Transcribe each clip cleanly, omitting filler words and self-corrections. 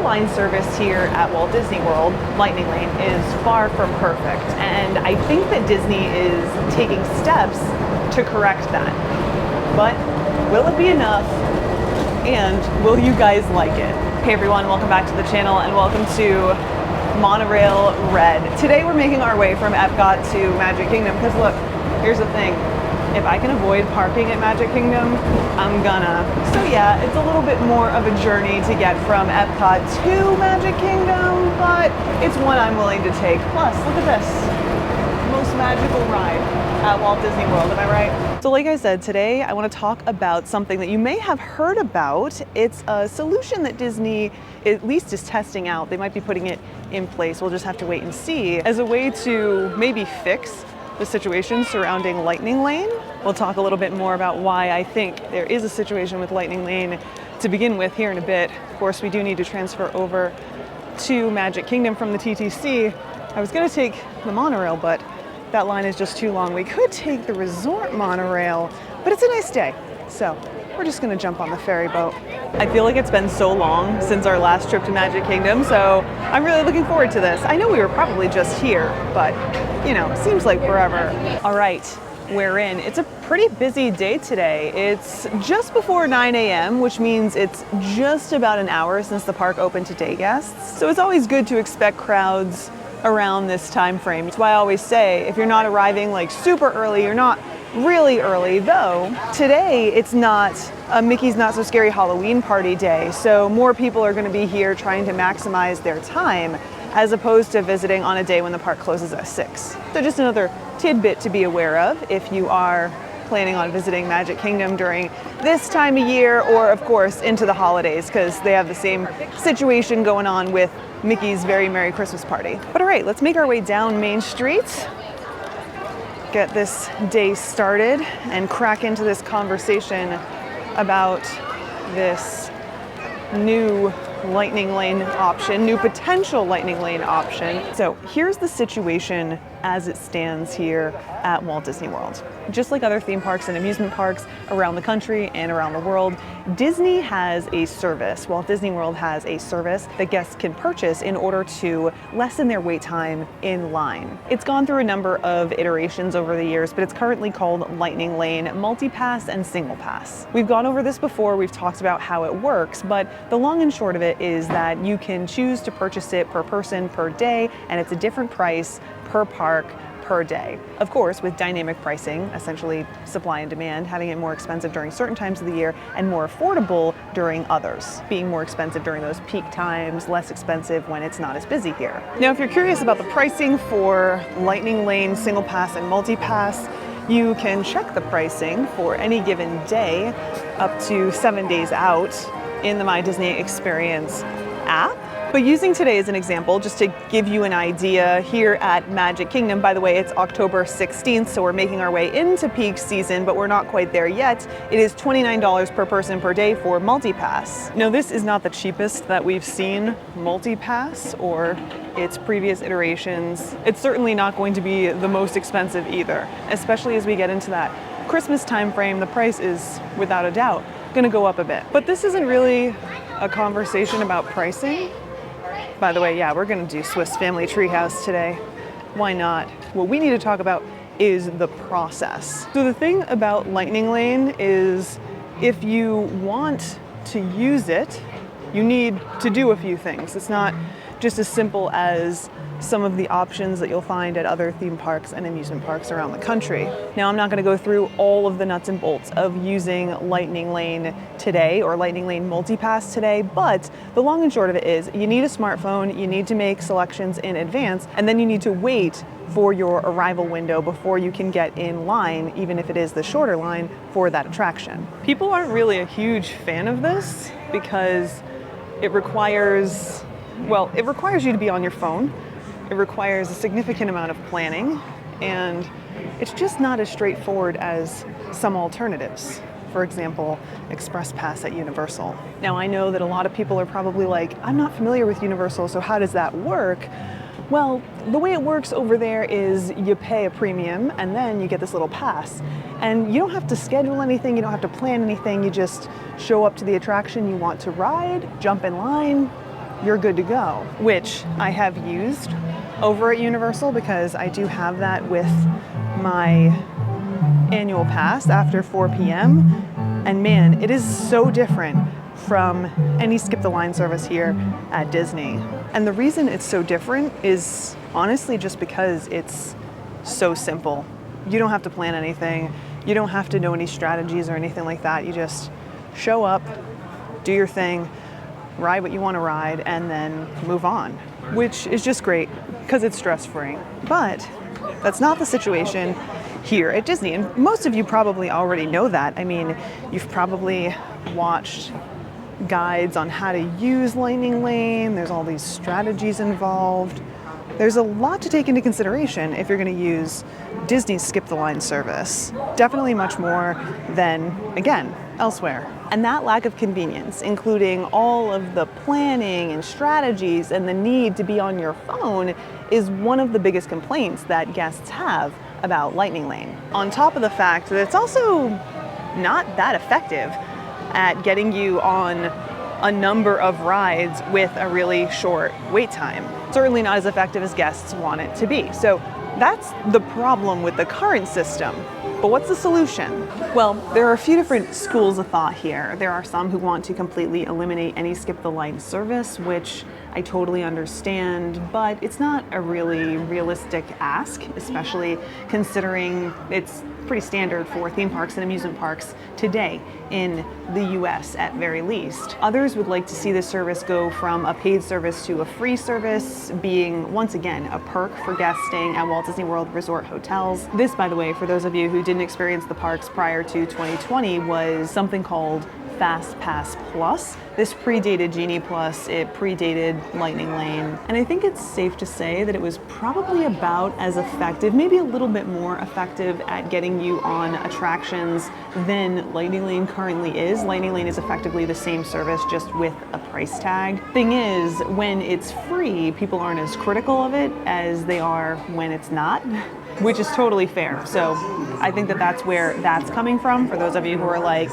line service here at Walt Disney World, Lightning Lane, is far from perfect. And I think that Disney is taking steps to correct that. But will it be enough? And will you guys like it? Hey everyone, welcome back to the channel and welcome to Monorail Red. Today we're making our way from Epcot to Magic Kingdom because look, here's the thing. If I can avoid parking at Magic Kingdom, I'm gonna. So yeah, it's a little bit more of a journey to get from Epcot to Magic Kingdom, but it's one I'm willing to take. Plus, look at this. Most magical ride at Walt Disney World, am I right? So like I said, today I want to talk about something that you may have heard about. It's a solution that Disney at least is testing out. They might be putting it in place. We'll just have to wait and see as a way to maybe fix the situation surrounding Lightning Lane. We'll talk a little bit more about why I think there is a situation with Lightning Lane to begin with here in a bit. Of course, we do need to transfer over to Magic Kingdom from the TTC. I was gonna take the monorail, but that line is just too long. We could take the resort monorail, but it's a nice day. So we're just gonna jump on the ferry boat. I feel like it's been so long since our last trip to Magic Kingdom, so I'm really looking forward to this. I know we were probably just here, but you know, seems like forever. All right, we're in. It's a pretty busy day today. It's just before 9 a.m., which means it's just about an hour since the park opened to day guests. So it's always good to expect crowds around this time frame. That's why I always say, if you're not arriving like super early, you're not really early, though today it's not a Mickey's Not So Scary Halloween party day, so more people are going to be here trying to maximize their time as opposed to visiting on a day when the park closes at 6. So just another tidbit to be aware of if you are planning on visiting Magic Kingdom during this time of year, or of course into the holidays, because they have the same situation going on with Mickey's Very Merry Christmas Party. But all right, let's make our way down Main Street, get this day started, and crack into this conversation about this new Lightning Lane option, new potential Lightning Lane option. So here's the situation as it stands here at Walt Disney World. Just like other theme parks and amusement parks around the country and around the world, Disney has a service, Walt Disney World has a service that guests can purchase in order to lessen their wait time in line. It's gone through a number of iterations over the years, but it's currently called Lightning Lane Multi-Pass and Single Pass. We've gone over this before, we've talked about how it works, but the long and short of it is that you can choose to purchase it per person per day, and it's a different price per park per day. Of course, with dynamic pricing, essentially supply and demand, having it more expensive during certain times of the year and more affordable during others, being more expensive during those peak times, less expensive when it's not as busy here. Now, if you're curious about the pricing for Lightning Lane Single Pass and Multi-Pass, you can check the pricing for any given day up to 7 days out in the My Disney Experience app. But using today as an example, just to give you an idea, here at Magic Kingdom, by the way, it's October 16th, so we're making our way into peak season, but we're not quite there yet. It is $29 per person per day for Multi-Pass. Now, this is not the cheapest that we've seen Multi-Pass or its previous iterations. It's certainly not going to be the most expensive either, especially as we get into that Christmas time frame. The price is, without a doubt, going to go up a bit. But this isn't really a conversation about pricing. By the way, yeah, we're gonna do Swiss Family Treehouse today. Why not? What we need to talk about is the process. So the thing about Lightning Lane is if you want to use it, you need to do a few things. It's not just as simple as some of the options that you'll find at other theme parks and amusement parks around the country. Now, I'm not going to go through all of the nuts and bolts of using Lightning Lane today or Lightning Lane Multi-Pass today, but the long and short of it is you need a smartphone, you need to make selections in advance, and then you need to wait for your arrival window before you can get in line, even if it is the shorter line, for that attraction. People aren't really a huge fan of this because it requires you to be on your phone. It requires a significant amount of planning, and it's just not as straightforward as some alternatives. For example, Express Pass at Universal. Now, I know that a lot of people are probably like, I'm not familiar with Universal, so how does that work? Well, the way it works over there is you pay a premium and then you get this little pass. And you don't have to schedule anything, you don't have to plan anything, you just show up to the attraction you want to ride, jump in line, you're good to go, which I have used over at Universal because I do have that with my annual pass after 4 p.m. And man, it is so different from any skip the line service here at Disney. And the reason it's so different is honestly just because it's so simple. You don't have to plan anything. You don't have to know any strategies or anything like that. You just show up, do your thing, ride what you want to ride, and then move on, which is just great because it's stress-free. But that's not the situation here at Disney. And most of you probably already know that. I mean, you've probably watched guides on how to use Lightning Lane. There's all these strategies involved. There's a lot to take into consideration if you're going to use Disney's Skip the Line service. Definitely much more than, again, elsewhere. And that lack of convenience, including all of the planning and strategies and the need to be on your phone, is one of the biggest complaints that guests have about Lightning Lane. On top of the fact that it's also not that effective at getting you on a number of rides with a really short wait time. Certainly not as effective as guests want it to be. So that's the problem with the current system. But what's the solution? Well, there are a few different schools of thought here. There are some who want to completely eliminate any skip the line service, which I totally understand, but it's not a really realistic ask, especially considering it's pretty standard for theme parks and amusement parks today in the US at very least. Others would like to see this service go from a paid service to a free service, being once again a perk for guests staying at Walt Disney World Resort hotels. This, by the way, for those of you who didn't experience the parks prior to 2020, was something called Fast Pass Plus. This predated Genie Plus, it predated Lightning Lane, and I think it's safe to say that it was probably about as effective, maybe a little bit more effective at getting you on attractions than Lightning Lane currently is. Lightning Lane is effectively the same service, just with a price tag. Thing is, when it's free, people aren't as critical of it as they are when it's not, which is totally fair. So I think that that's where that's coming from, for those of you who are like,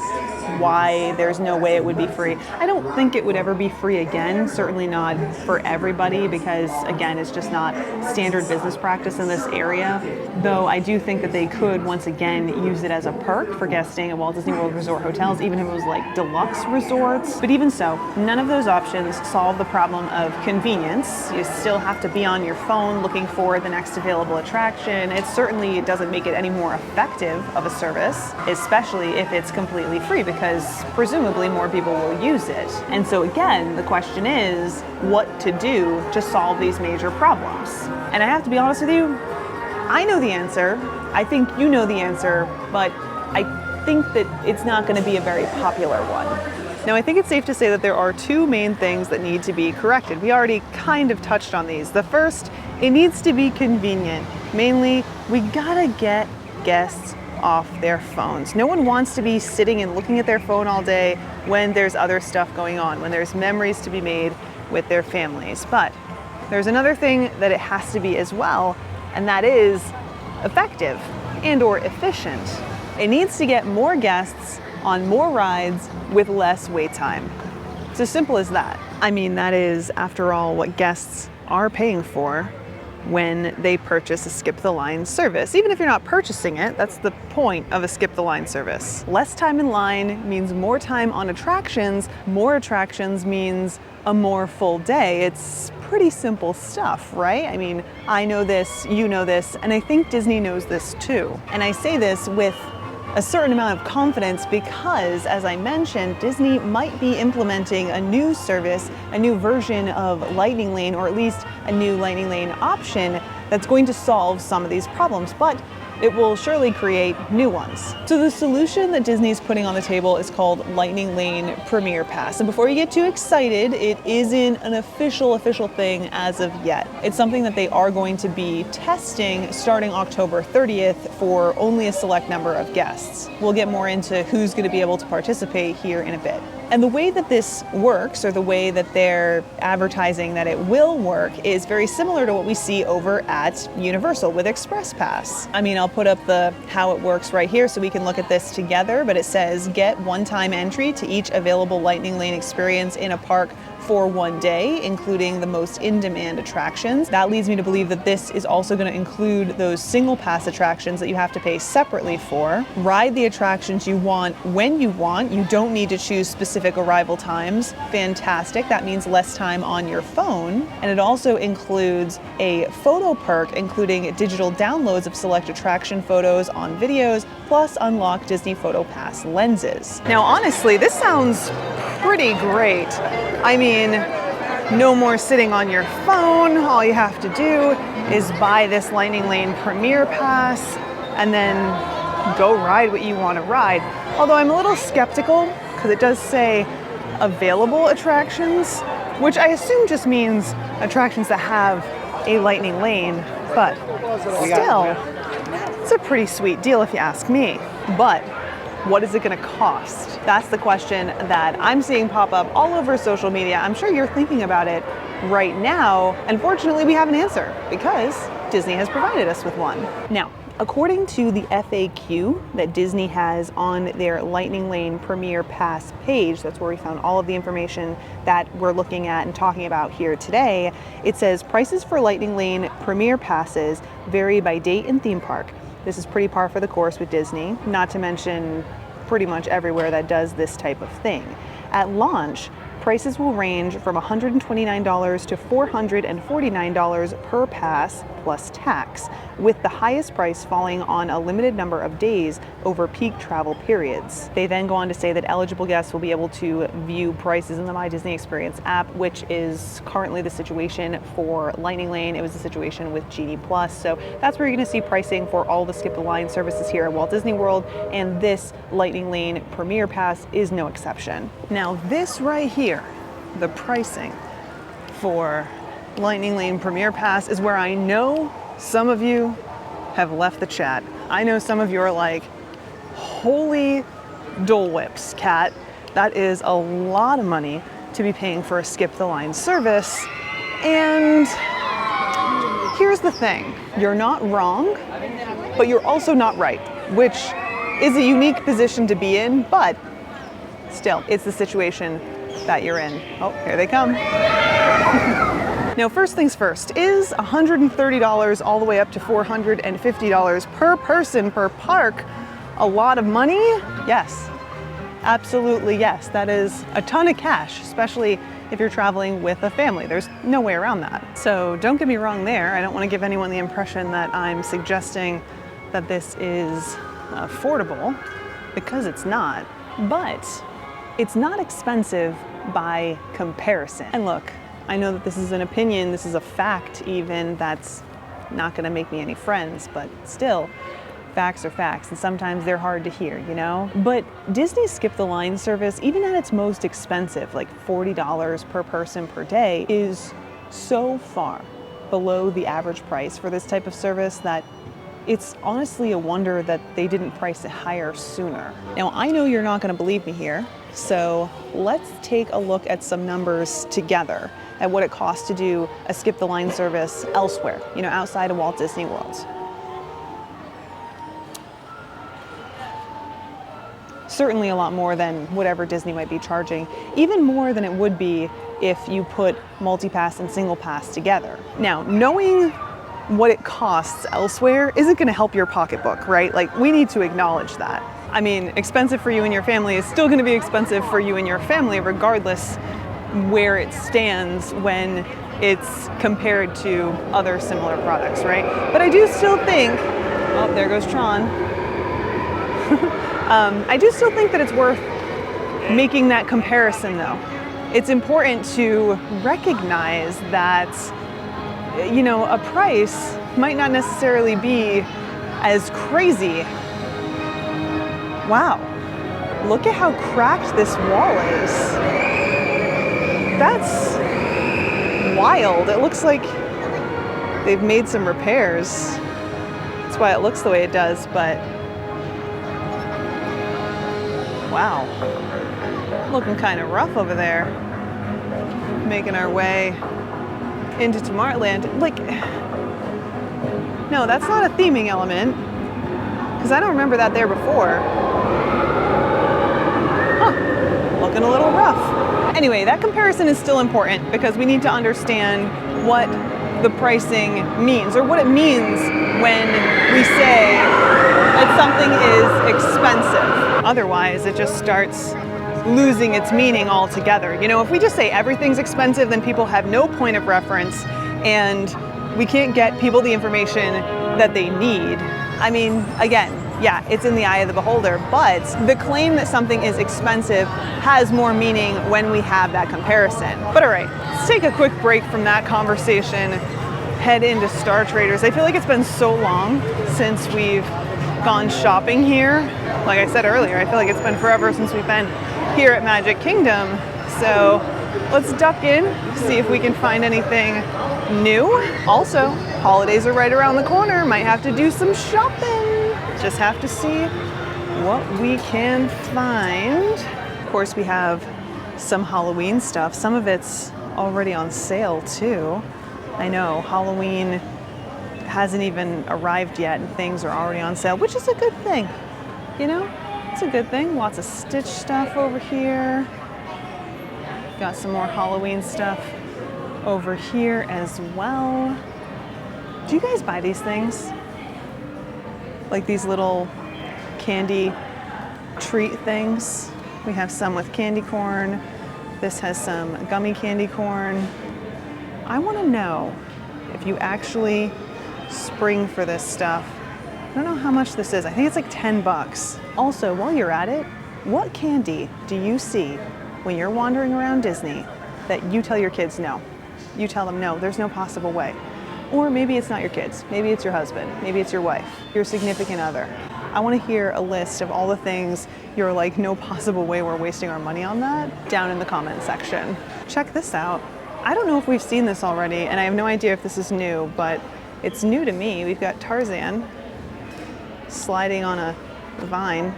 why there's no way it would be free. I don't think it would ever be free again, certainly not for everybody, because again, it's just not standard business practice in this area. Though I do think that they could once again use it as a perk for guests staying at Walt Disney World Resort hotels, even if it was like deluxe resorts. But even so, none of those options solve the problem of convenience. You still have to be on your phone looking for the next available attraction. It certainly doesn't make it any more effective of a service, especially if it's completely free, because presumably more people will use it. And so again, the question is what to do to solve these major problems. And I have to be honest with you, I know the answer. I think you know the answer, but I think that it's not going to be a very popular one. Now, I think it's safe to say that there are two main things that need to be corrected. We already kind of touched on these. The first, it needs to be convenient. Mainly, we gotta get guests off their phones. No one wants to be sitting and looking at their phone all day when there's other stuff going on, when there's memories to be made with their families. But there's another thing that it has to be as well, and that is effective and or efficient. It needs to get more guests on more rides with less wait time. It's as simple as that. I mean, that is, after all, what guests are paying for when they purchase a Skip the Line service. Even if you're not purchasing it, that's the point of a Skip the Line service. Less time in line means more time on attractions. More attractions means a more full day. It's pretty simple stuff, right? I mean, I know this, you know this, and I think Disney knows this too. And I say this with a certain amount of confidence because, as I mentioned, Disney might be implementing a new service, a new version of Lightning Lane, or at least a new Lightning Lane option that's going to solve some of these problems, but it will surely create new ones. So the solution that Disney's putting on the table is called Lightning Lane Premier Pass. And before you get too excited, it isn't an official thing as of yet. It's something that they are going to be testing starting October 30th for only a select number of guests. We'll get more into who's going to be able to participate here in a bit. And the way that this works, or the way that they're advertising that it will work, is very similar to what we see over at Universal with Express Pass. I mean, I'll put up the how it works right here so we can look at this together, but it says get one-time entry to each available Lightning Lane experience in a park for one day, including the most in-demand attractions. That leads me to believe that this is also going to include those single pass attractions that you have to pay separately for. Ride the attractions you want when you want. You don't need to choose specific arrival times. Fantastic. That means less time on your phone. And it also includes a photo perk, including digital downloads of select attraction photos on videos, plus unlock Disney Photo Pass lenses. Now, honestly, this sounds pretty great. I mean, no more sitting on your phone. All you have to do is buy this Lightning Lane Premier Pass and then go ride what you want to ride. Although I'm a little skeptical because it does say available attractions, which I assume just means attractions that have a Lightning Lane, but still, it's a pretty sweet deal if you ask me. But what is it going to cost? That's the question that I'm seeing pop up all over social media. I'm sure you're thinking about it right now. Unfortunately, we have an answer because Disney has provided us with one. Now, according to the FAQ that Disney has on their Lightning Lane Premier Pass page, that's where we found all of the information that we're looking at and talking about here today, it says prices for Lightning Lane Premier Passes vary by date and theme park. This is pretty par for the course with Disney, not to mention pretty much everywhere that does this type of thing. At launch, prices will range from $129 to $449 per pass plus tax, with the highest price falling on a limited number of days over peak travel periods. They then go on to say that eligible guests will be able to view prices in the My Disney Experience app, which is currently the situation for Lightning Lane. It was the situation with Genie Plus. So that's where you're going to see pricing for all the Skip the Line services here at Walt Disney World, and this Lightning Lane Premier Pass is no exception. Now, this right here, the pricing for Lightning Lane Premier Pass, is where I know some of you have left the chat. I know some of you are like, holy Dole Whips, Kat. That is a lot of money to be paying for a Skip the Line service. And here's the thing, you're not wrong, but you're also not right, which is a unique position to be in, but still, it's the situation that you're in. Oh, here they come. Now, first things first, is $130 all the way up to $450 per person per park a lot of money? Yes, absolutely yes. That is a ton of cash, especially if you're traveling with a family. There's no way around that. So don't get me wrong there. I don't want to give anyone the impression that I'm suggesting that this is affordable, because it's not. But it's not expensive by comparison. And look, I know that this is an opinion, this is a fact even, that's not gonna make me any friends, but still, facts are facts, and sometimes they're hard to hear, you know? But Disney's Skip the Line service, even at its most expensive, like $40 per person per day, is so far below the average price for this type of service that it's honestly a wonder that they didn't price it higher sooner. Now, I know you're not gonna believe me here, so let's take a look at some numbers together at what it costs to do a Skip the Line service elsewhere, you know, outside of Walt Disney World. Certainly a lot more than whatever Disney might be charging, even more than it would be if you put multi-pass and single pass together. Now, knowing what it costs elsewhere isn't going to help your pocketbook, right? Like, we need to acknowledge that. I mean, expensive for you and your family is still going to be expensive for you and your family regardless where it stands when it's compared to other similar products, right? But I do still think, oh, there goes Tron. I do still think that it's worth making that comparison though. It's important to recognize that, you know, a price might not necessarily be as crazy. Wow, look at how cracked this wall is. That's wild. It looks like they've made some repairs. That's why it looks the way it does, but wow, looking kind of rough over there. Making our way into Tomorrowland. Like, no, that's not a theming element, because I don't remember that there before. Huh, looking a little rough. Anyway, that comparison is still important because we need to understand what the pricing means, or what it means when we say that something is expensive. Otherwise, it just starts losing its meaning altogether. You know, if we just say everything's expensive, then people have no point of reference and we can't get people the information that they need. I mean, again, yeah, it's in the eye of the beholder, but the claim that something is expensive has more meaning when we have that comparison. But all right, let's take a quick break from that conversation, head into Star Traders. I feel like it's been so long since we've gone shopping here. Like I said earlier, I feel like it's been forever since we've been here at Magic Kingdom. So let's duck in, see if we can find anything new. Also, holidays are right around the corner. Might have to do some shopping. Just have to see what we can find. Of course, we have some Halloween stuff. Some of it's already on sale too. I know, Halloween hasn't even arrived yet and things are already on sale, which is a good thing. You know, it's a good thing. Lots of Stitch stuff over here. Got some more Halloween stuff over here as well. Do you guys buy these things? Like these little candy treat things. We have some with candy corn. This has some gummy candy corn. I want to know if you actually spring for this stuff. I don't know how much this is. I think it's like 10 bucks. Also, while you're at it, what candy do you see when you're wandering around Disney that you tell your kids no? You tell them no, there's no possible way. Or maybe it's not your kids, maybe it's your husband, maybe it's your wife, your significant other. I want to hear a list of all the things you're like, no possible way we're wasting our money on that, down in the comment section. Check this out. I don't know if we've seen this already, and I have no idea if this is new, but it's new to me. We've got Tarzan sliding on a vine.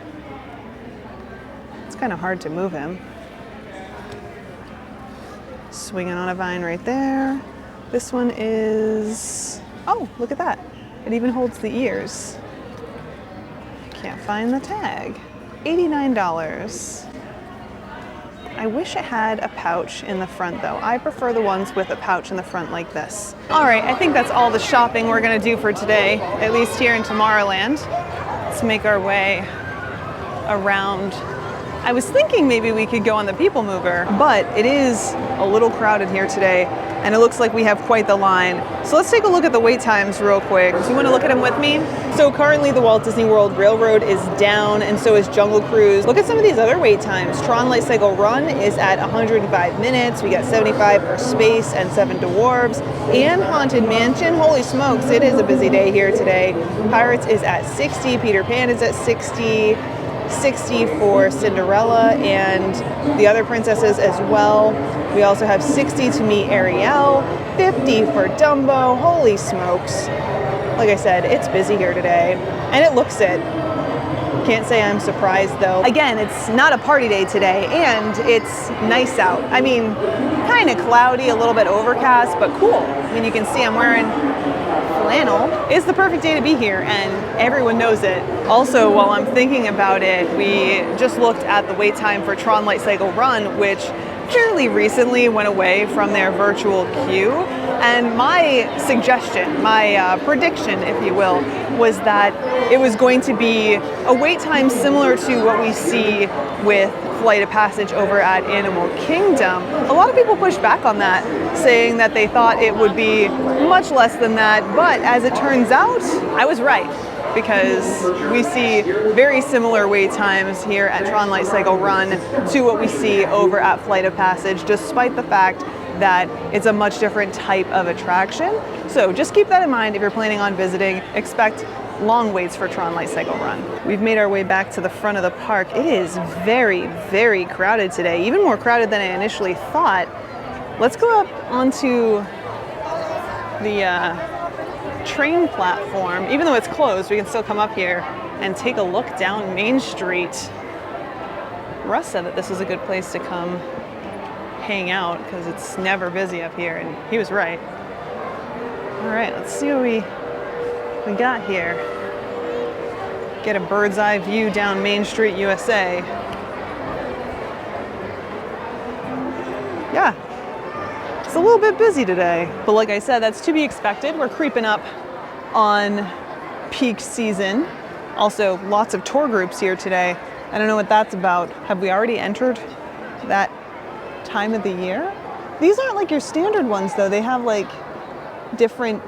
It's kind of hard to move him. Swinging on a vine right there. This one is, oh, look at that. It even holds the ears. Can't find the tag. $89. I wish it had a pouch in the front though. I prefer the ones with a pouch in the front like this. All right, I think that's all the shopping we're gonna do for today, at least here in Tomorrowland. Let's make our way around. I was thinking maybe we could go on the People Mover, but it is a little crowded here today, and it looks like we have quite the line. So let's take a look at the wait times real quick. Do you want to look at them with me? So currently the Walt Disney World Railroad is down, and so is Jungle Cruise. Look at some of these other wait times. Tron Light Cycle Run is at 105 minutes. We got 75 for Space and 7 Dwarves. And Haunted Mansion, holy smokes, it is a busy day here today. Pirates is at 60, Peter Pan is at 60, 60 for Cinderella and the other princesses as well. We also have 60 to meet Ariel, 50 for Dumbo. Holy smokes. Like I said, it's busy here today, and it looks it. Can't say I'm surprised though. Again, it's not a party day today, and it's nice out. I mean, kind of cloudy, a little bit overcast, but cool. I mean, you can see I'm wearing flannel. It's the perfect day to be here, and everyone knows it. Also, while I'm thinking about it, we just looked at the wait time for Tron Light Cycle Run, which fairly recently went away from their virtual queue. And my suggestion, my prediction, if you will, was that it was going to be a wait time similar to what we see with Flight of Passage over at Animal Kingdom. A lot of people pushed back on that, saying that they thought it would be much less than that, but as it turns out, I was right, because we see very similar wait times here at Tron Light Cycle Run to what we see over at Flight of Passage, despite the fact that it's a much different type of attraction. So just keep that in mind if you're planning on visiting. Expect long waits for Tron Light Cycle Run. We've made our way back to the front of the park. It is very, very crowded today, even more crowded than I initially thought. Let's go up onto the train platform. Even though it's closed, we can still come up here and take a look down Main Street. Russ said that this is a good place to come hang out because it's never busy up here, and he was right. All right, let's see what we got here. Get a bird's eye view down Main Street, USA. yeah, it's a little bit busy today. But like I said, that's to be expected. We're creeping up on peak season. Also, lots of tour groups here today. I don't know what that's about. Have we already entered that time of the year? These aren't like your standard ones though. They have like different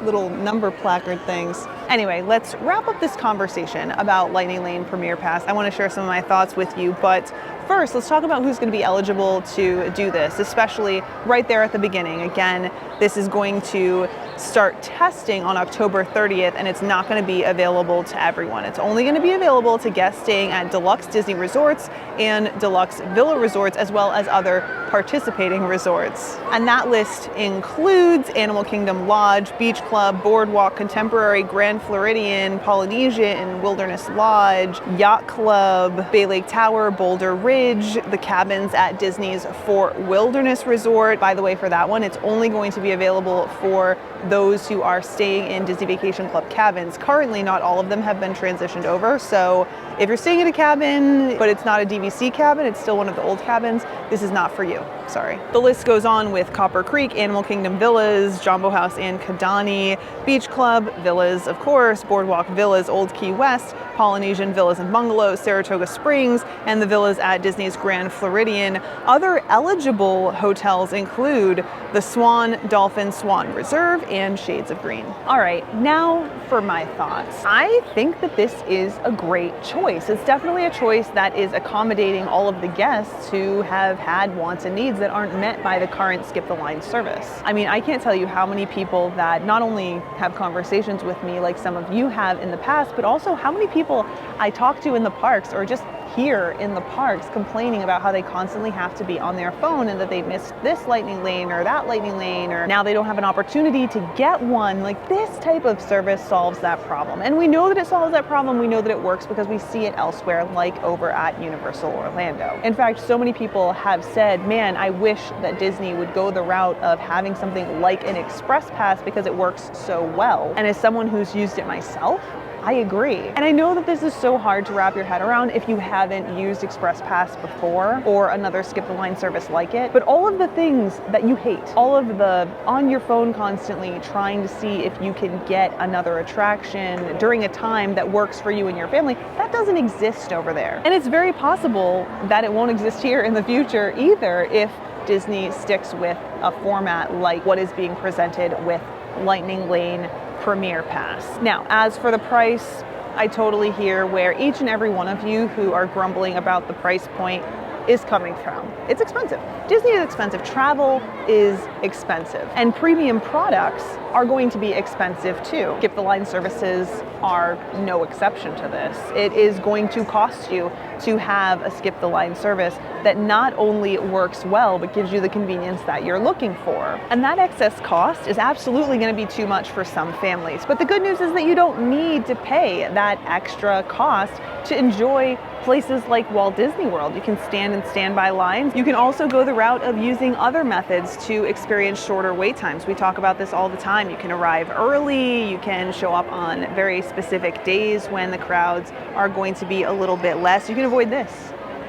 little number placard things. Anyway, let's wrap up this conversation about Lightning Lane Premier Pass. I want to share some of my thoughts with you, but first, let's talk about who's going to be eligible to do this, especially right there at the beginning. Again, this is going to start testing on October 30th, and it's not going to be available to everyone. It's only going to be available to guests staying at deluxe Disney resorts and deluxe villa resorts, as well as other participating resorts. And that list includes Animal Kingdom Lodge, Beach Club, Boardwalk, Contemporary, Grand Floridian, Polynesia and Wilderness Lodge, Yacht Club, Bay Lake Tower, Boulder Ridge, the cabins at Disney's Fort Wilderness Resort. By the way, for that one, it's only going to be available for those who are staying in Disney Vacation Club cabins. Currently, not all of them have been transitioned over, so if you're staying at a cabin, but it's not a DVC cabin, it's still one of the old cabins, this is not for you, sorry. The list goes on with Copper Creek, Animal Kingdom Villas, Jumbo House and Kidani, Beach Club, Villas, of course, Boardwalk Villas, Old Key West, Polynesian Villas and Bungalows, Saratoga Springs, and the villas at Disney's Grand Floridian. Other eligible hotels include the Swan, Dolphin, Swan Reserve, and Shades of Green. All right, now for my thoughts. I think that this is a great choice. It's definitely a choice that is accommodating all of the guests who have had wants and needs that aren't met by the current Skip the Line service. I mean, I can't tell you how many people that not only have conversations with me like some of you have in the past, but also how many people I talk to in the parks or just here in the parks complaining about how they constantly have to be on their phone and that they missed this lightning lane or that lightning lane, or now they don't have an opportunity to get one. Like, this type of service solves that problem. And we know that it solves that problem. We know that it works because we see it elsewhere, like over at Universal Orlando. In fact, so many people have said, man, I wish that Disney would go the route of having something like an Express Pass because it works so well. And as someone who's used it myself, I agree. And I know that this is so hard to wrap your head around if you haven't used Express Pass before or another Skip the Line service like it. But all of the things that you hate, all of the on your phone constantly trying to see if you can get another attraction during a time that works for you and your family, that doesn't exist over there. And it's very possible that it won't exist here in the future either if Disney sticks with a format like what is being presented with Lightning Lane Premier Pass. Now, as for the price, I totally hear where each and every one of you who are grumbling about the price point is coming from. It's expensive. Disney is expensive. Travel is expensive. And premium products are going to be expensive too. Skip the Line services are no exception to this. It is going to cost you to have a Skip the Line service that not only works well, but gives you the convenience that you're looking for. And that excess cost is absolutely going to be too much for some families. But the good news is that you don't need to pay that extra cost to enjoy places like Walt Disney World. You can stand in standby lines. You can also go the route of using other methods to experience shorter wait times. We talk about this all the time. You can arrive early, you can show up on very specific days when the crowds are going to be a little bit less. You can avoid this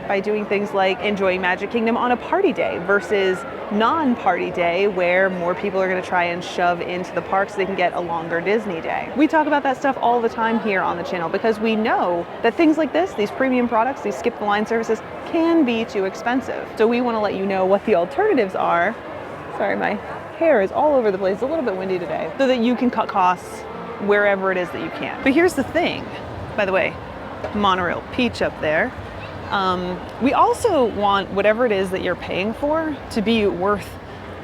by doing things like enjoying Magic Kingdom on a party day versus non-party day where more people are going to try and shove into the park so they can get a longer Disney day. We talk about that stuff all the time here on the channel because we know that things like this, these premium products, these Skip the Line services, can be too expensive. So we want to let you know what the alternatives are. Sorry, my hair is all over the place, a little bit windy today, so that you can cut costs wherever it is that you can. But here's the thing, by the way, Monorail Peach up there. We also want whatever it is that you're paying for to be worth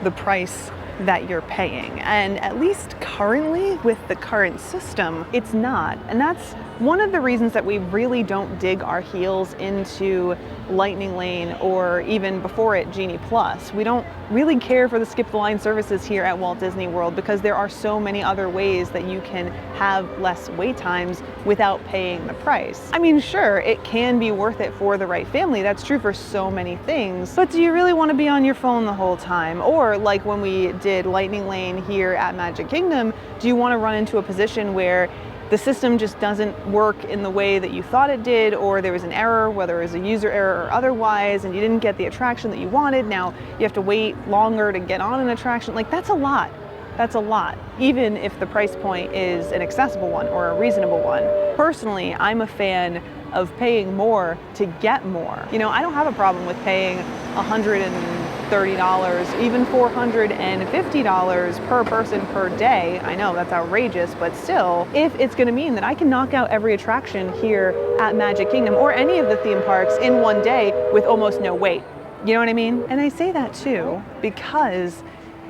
the price that you're paying. And at least currently with the current system, it's not. And that's one of the reasons that we really don't dig our heels into Lightning Lane or even before it Genie Plus. We don't really care for the Skip the Line services here at Walt Disney World because there are so many other ways that you can have less wait times without paying the price. I mean, sure, it can be worth it for the right family. That's true for so many things. But do you really want to be on your phone the whole time? Or like when we did Lightning Lane here at Magic Kingdom, do you want to run into a position where the system just doesn't work in the way that you thought it did, or there was an error, whether it was a user error or otherwise, and you didn't get the attraction that you wanted. Now you have to wait longer to get on an attraction. Like, that's a lot. That's a lot, even if the price point is an accessible one or a reasonable one. Personally, I'm a fan of paying more to get more. You know, I don't have a problem with paying $130, even $450 per person per day. I know that's outrageous, but still, if it's gonna mean that I can knock out every attraction here at Magic Kingdom or any of the theme parks in one day with almost no wait. You know what I mean? And I say that too, because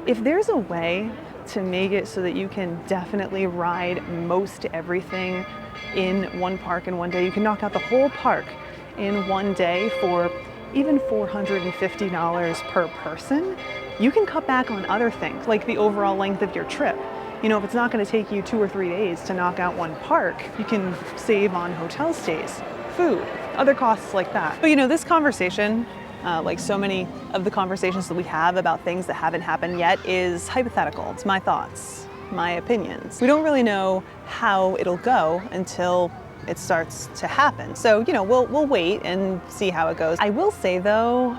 if there's a way to make it so that you can definitely ride most everything in one park in one day, you can knock out the whole park in one day for even $450 per person, you can cut back on other things, like the overall length of your trip. You know, if it's not going to take you 2 or 3 days to knock out one park, you can save on hotel stays, food, other costs like that. But you know, this conversation, like so many of the conversations that we have about things that haven't happened yet, is hypothetical. It's my thoughts, my opinions. We don't really know how it'll go until it starts to happen. So, you know, we'll wait and see how it goes. I will say though,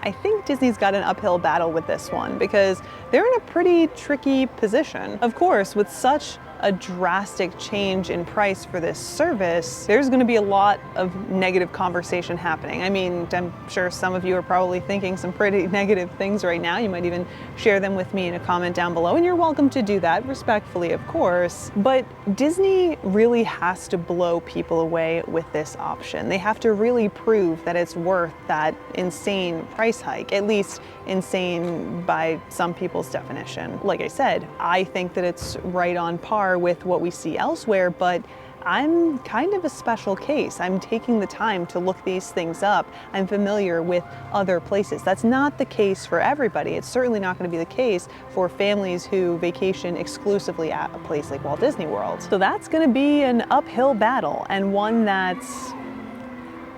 I think Disney's got an uphill battle with this one because they're in a pretty tricky position. Of course, with such a drastic change in price for this service, there's going to be a lot of negative conversation happening. I mean, I'm sure some of you are probably thinking some pretty negative things right now. You might even share them with me in a comment down below, and you're welcome to do that respectfully, of course. But Disney really has to blow people away with this option. They have to really prove that it's worth that insane price hike, at least insane by some people's definition. Like I said, I think that it's right on par with what we see elsewhere, but I'm kind of a special case. I'm taking the time to look these things up. I'm familiar with other places. That's not the case for everybody. It's certainly not going to be the case for families who vacation exclusively at a place like Walt Disney World. So that's going to be an uphill battle, and one that's,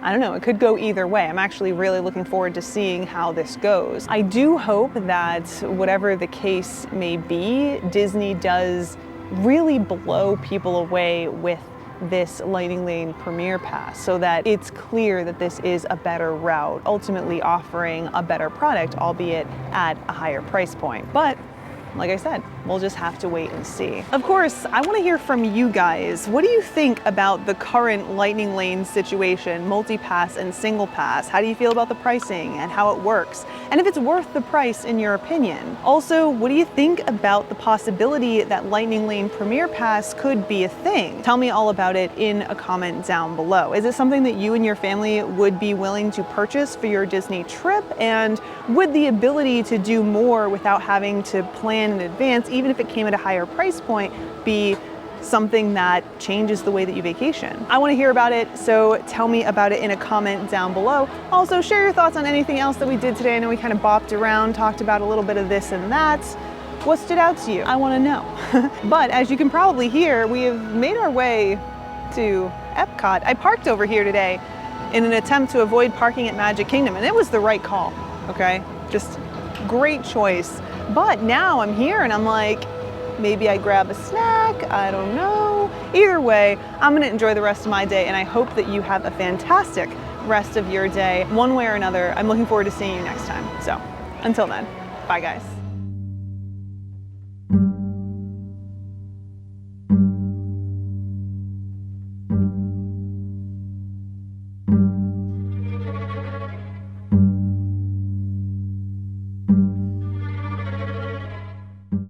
I don't know, it could go either way. I'm actually really looking forward to seeing how this goes. I do hope that whatever the case may be, Disney does really blow people away with this Lightning Lane Premier Pass so that it's clear that this is a better route, ultimately offering a better product, albeit at a higher price point. But like I said, we'll just have to wait and see. Of course, I want to hear from you guys. What do you think about the current Lightning Lane situation, multi-pass and single pass? How do you feel about the pricing and how it works? And if it's worth the price in your opinion? Also, what do you think about the possibility that Lightning Lane Premier Pass could be a thing? Tell me all about it in a comment down below. Is it something that you and your family would be willing to purchase for your Disney trip? And would the ability to do more without having to plan in advance, even if it came at a higher price point, be something that changes the way that you vacation? I want to hear about it, so tell me about it in a comment down below. Also, share your thoughts on anything else that we did today. I know we kind of bopped around, talked about a little bit of this and that. What stood out to you? I want to know. But as you can probably hear, we have made our way to Epcot. I parked over here today in an attempt to avoid parking at Magic Kingdom, and it was the right call, okay? Just great choice. But now I'm here and I'm like, maybe I grab a snack, I don't know. Either way, I'm gonna enjoy the rest of my day, and I hope that you have a fantastic rest of your day. One way or another, I'm looking forward to seeing you next time. So until then, bye guys.